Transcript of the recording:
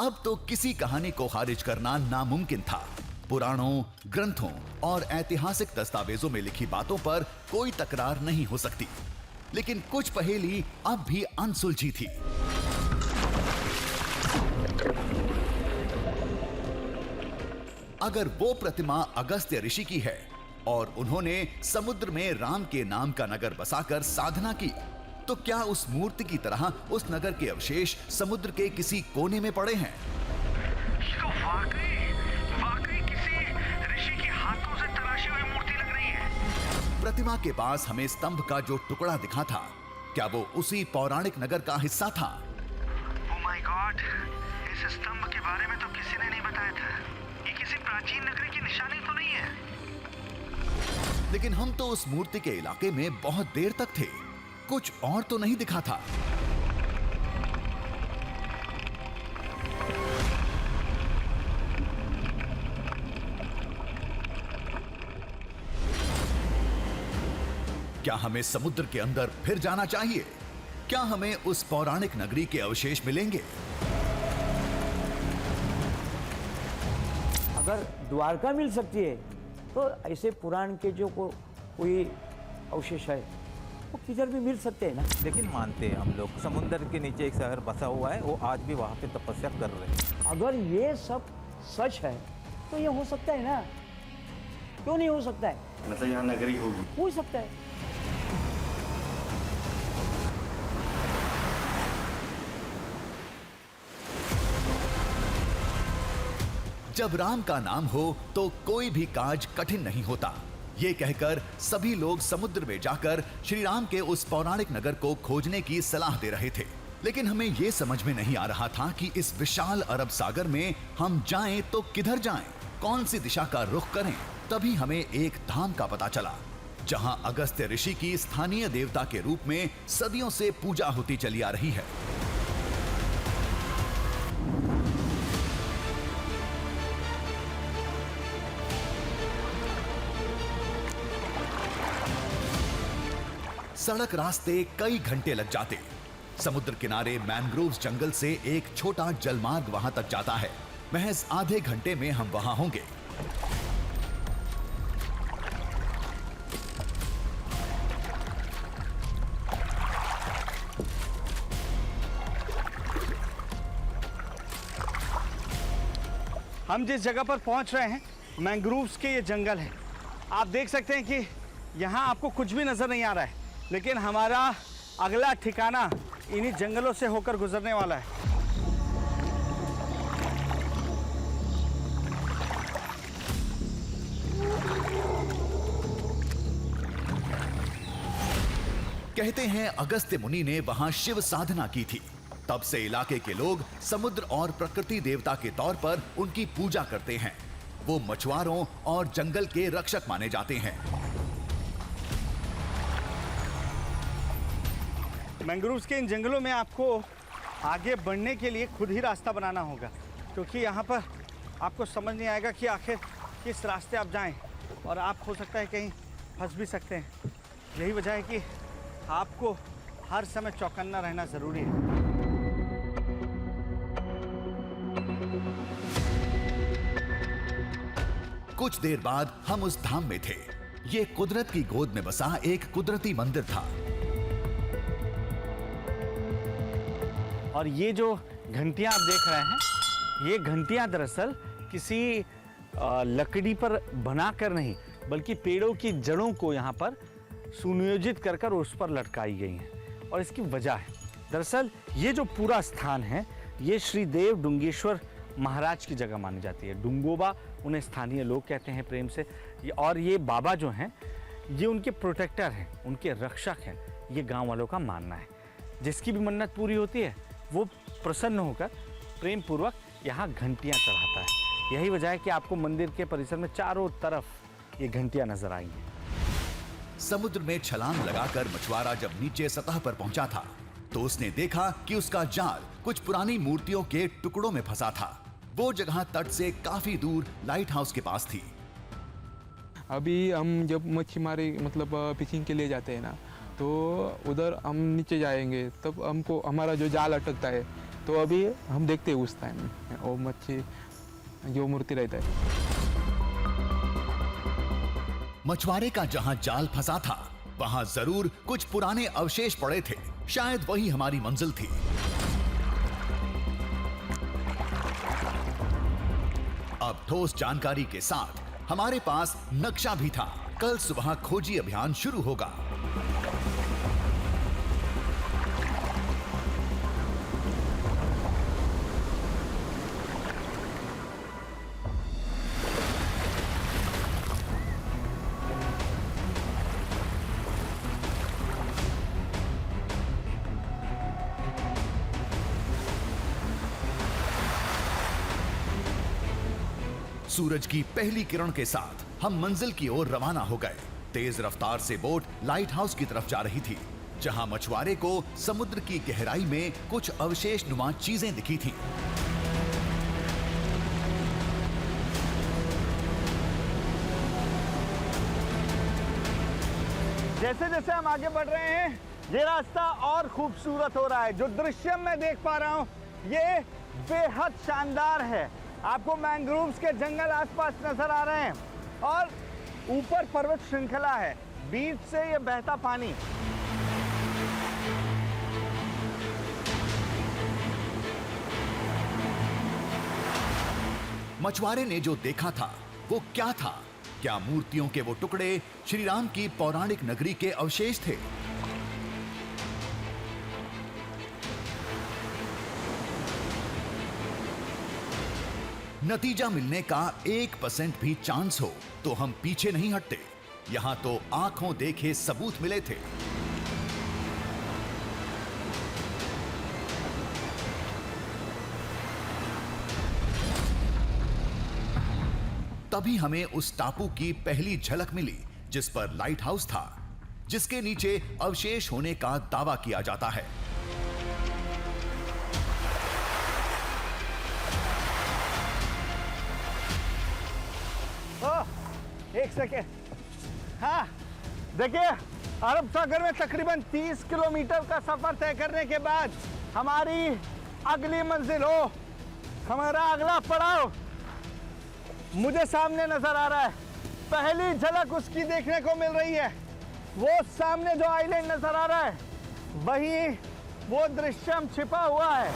अब तो किसी कहानी को खारिज करना नामुमकिन था। पुराणों, ग्रंथों और ऐतिहासिक दस्तावेजों में लिखी बातों पर कोई तकरार नहीं हो सकती, लेकिन कुछ पहेली अब भी अनसुलझी थी। अगर वो प्रतिमा अगस्त्य ऋषि की है और उन्होंने समुद्र में राम के नाम का नगर बसाकर साधना की, तो क्या उस मूर्ति की तरह उस नगर के अवशेष समुद्र के किसी कोने में पड़े हैं? तो वाकई किसी ऋषि के हाथों से तराशी हुई मूर्ति लग रही है। प्रतिमा के पास हमें स्तंभ का जो टुकड़ा दिखा था, क्या वो उसी पौराणिक नगर का हिस्सा था? ओह माय गॉड, इस स्तंभ के बारे में तो किसी ने नहीं बताया था। ये किसी प्राचीन नगरी की निशानी तो नहीं है। लेकिन हम तो उस मूर्ति के इलाके में बहुत देर तक थे, कुछ और तो नहीं दिखा था। क्या हमें समुद्र के अंदर फिर जाना चाहिए? क्या हमें उस पौराणिक नगरी के अवशेष मिलेंगे? अगर द्वारका मिल सकती है तो ऐसे पुराण के जो कोई अवशेष है वो किधर भी मिल सकते हैं ना। लेकिन मानते हैं हम लोग, समुद्र के नीचे एक शहर बसा हुआ है, वो आज भी वहाँ पे तपस्या कर रहे हैं। अगर ये सब सच है तो ये हो सकता है ना, क्यों नहीं हो सकता है? मतलब यहाँ नगरी होगी, हो सकता है। जब राम का नाम हो तो कोई भी काज कठिन नहीं होता, ये कहकर सभी लोग समुद्र में जाकर श्री राम के उस पौराणिक नगर को खोजने की सलाह दे रहे थे। लेकिन हमें यह समझ में नहीं आ रहा था कि इस विशाल अरब सागर में हम जाएं तो किधर जाएं, कौन सी दिशा का रुख करें। तभी हमें एक धाम का पता चला, जहां अगस्त्य ऋषि की स्थानीय देवता के रूप में सदियों से पूजा होती चली आ रही है। सड़क रास्ते कई घंटे लग जाते। समुद्र किनारे मैनग्रोव्स जंगल से एक छोटा जलमार्ग वहां तक जाता है। महज आधे घंटे में हम वहां होंगे। हम जिस जगह पर पहुंच रहे हैं, मैंग्रोव्स के ये जंगल है। आप देख सकते हैं कि यहाँ आपको कुछ भी नजर नहीं आ रहा है, लेकिन हमारा अगला ठिकाना इन्हीं जंगलों से होकर गुजरने वाला है। कहते हैं अगस्त्य मुनि ने वहां शिव साधना की थी। तब से इलाके के लोग समुद्र और प्रकृति देवता के तौर पर उनकी पूजा करते हैं। वो मछुआरों और जंगल के रक्षक माने जाते हैं। मैंग्रोव्स के इन जंगलों में आपको आगे बढ़ने के लिए खुद ही रास्ता बनाना होगा, क्योंकि यहाँ पर आपको समझ नहीं आएगा कि आखिर किस रास्ते आप जाएं, और आप हो सकता है कहीं फंस भी सकते हैं। यही वजह है कि आपको हर समय चौकन्ना रहना ज़रूरी है। कुछ देर बाद हम उस धाम में थे। ये कुदरत की गोद में बसा एक कुदरती मंदिर था। और ये जो घंटियां आप देख रहे हैं, ये घंटियां दरअसल किसी लकड़ी पर बनाकर नहीं, बल्कि पेड़ों की जड़ों को यहाँ पर सुनियोजित कर कर उस पर लटकाई गई हैं। और इसकी वजह है, दरअसल ये जो पूरा स्थान है, ये श्री देव डुंगेश्वर महाराज की जगह मानी जाती है। डुंगोबा उन्हें स्थानीय लोग कहते हैं प्रेम से। और ये बाबा जो हैं, ये उनके प्रोटेक्टर हैं, उनके रक्षक हैं, ये गांव वालों का मानना है। जिसकी भी मन्नत पूरी होती है वो प्रसन्न होकर प्रेम पूर्वक यहाँ घंटियाँ चढ़ाता है। यही वजह है कि आपको मंदिर के परिसर में चारों तरफ ये घंटियाँ नजर आई हैं। समुद्र में छलांग लगाकर मछुआरा जब नीचे सतह पर पहुंचा था, तो उसने देखा कि उसका जाल कुछ पुरानी मूर्तियों के टुकड़ों में फंसा था। वो जगह तट से काफी दूर लाइट हाउस के पास थी। अभी हम जब मच्छी मारे मतलब फिशिंग के लिए जाते हैं ना, तो उधर हम नीचे जाएंगे, तब हमको हमारा जो जाल अटकता है तो अभी हम देखते हैं उस टाइम में वो मच्छी जो मूर्ति रहता है। मछुआरे का जहां जाल फंसा था वहां जरूर कुछ पुराने अवशेष पड़े थे। शायद वही हमारी मंजिल थी। अब ठोस जानकारी के साथ हमारे पास नक्शा भी था। कल सुबह खोजी अभियान शुरू होगा। सूरज की पहली किरण के साथ हम मंजिल की ओर रवाना हो गए। तेज रफ्तार से बोट लाइट हाउस की तरफ जा रही थी, जहां मछुआरे को समुद्र की गहराई में कुछ अवशेष नुमा चीजें दिखी थीं। जैसे जैसे हम आगे बढ़ रहे हैं ये रास्ता और खूबसूरत हो रहा है। जो दृश्य मैं देख पा रहा हूँ ये बेहद शानदार है। आपको मैंग्रोव्स के जंगल आसपास नजर आ रहे हैं और ऊपर पर्वत श्रृंखला है, बीच से ये बहता पानी। मछुआरे ने जो देखा था वो क्या था? क्या मूर्तियों के वो टुकड़े श्री राम की पौराणिक नगरी के अवशेष थे? नतीजा मिलने का 1% भी चांस हो तो हम पीछे नहीं हटते। यहां तो आंखों देखे सबूत मिले थे। तभी हमें उस टापू की पहली झलक मिली जिस पर लाइट हाउस था, जिसके नीचे अवशेष होने का दावा किया जाता है। एक सेकेंड, हाँ देखिए, अरब सागर में तकरीबन 30 किलोमीटर का सफर तय करने के बाद हमारी अगली मंजिल हो, हमारा अगला पड़ाव मुझे सामने नजर आ रहा है। पहली झलक उसकी देखने को मिल रही है। वो सामने जो आइलैंड नजर आ रहा है वही वो दृश्यम छिपा हुआ है।